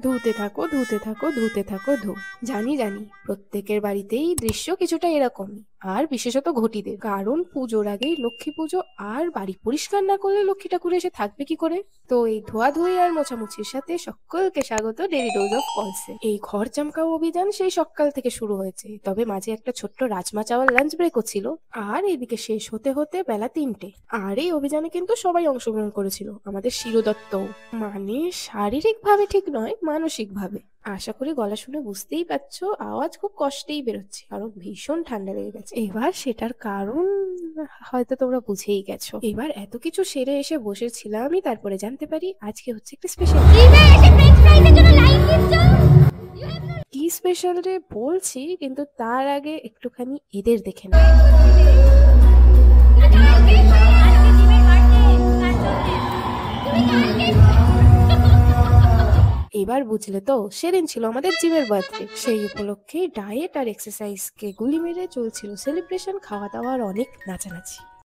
ধুতে থাকো ধুতে থাকো ধুতে থাকো ধু। জানি জানি প্রত্যেকের বাড়িতেই দৃশ্য কিছুটা এরকমই, আর বিশেষত ঘটিদের, কারণ পুজোর আগেই লক্ষ্মী পুজো, আর বাড়ি পরিষ্কার না করলে লক্ষ্মী ঠাকুর এসে থাকবে কি করে। তো এই ধোয়াধুয়ি আর মোছামুছির সাথে সকলকে স্বাগত ডেইলি ডোজ অফ পলসে। এই ঘর চমকাও অভিযান সেই সকাল থেকে শুরু হয়েছে, তবে মাঝে একটা ছোট্ট রাজমা চাওয়ার লাঞ্চ ব্রেকও ছিল। আর এদিকে শেষ হতে হতে বেলা 3টে। আর এই অভিযানে কিন্তু সবাই অংশগ্রহণ করেছিল, আমাদের শিরোদত্ত। মানে শারীরিক ভাবে ঠিক নয়, মানসিক ভাবে। আশা করি গলা শুনে বুঝতেই পারছো, আওয়াজ খুব কষ্টেই বেরোচ্ছে, কারণ ভীষণ ঠান্ডা লেগে গেছে। এবার সেটার কারণ হয়তো তোমরা বুঝেই গেছো। এবার এত কিছু সেরে এসে বসেছিলাম আমি, তারপরে জানতে পারি আজকে হচ্ছে একটা স্পেশাল। কি স্পেশাল রে বলছি, কিন্তু তার আগে একটুখানি এদের দেখে না। এবার বুঝলে তো, সেদিন ছিল আমাদের জিমের বার্থডে। সেই উপলক্ষে ডায়েট আর এক্সারসাইজকে গুলি মেরে চলছিল সেলিব্রেশন, খাওয়া দাওয়া আর অনেক নাচানাচি।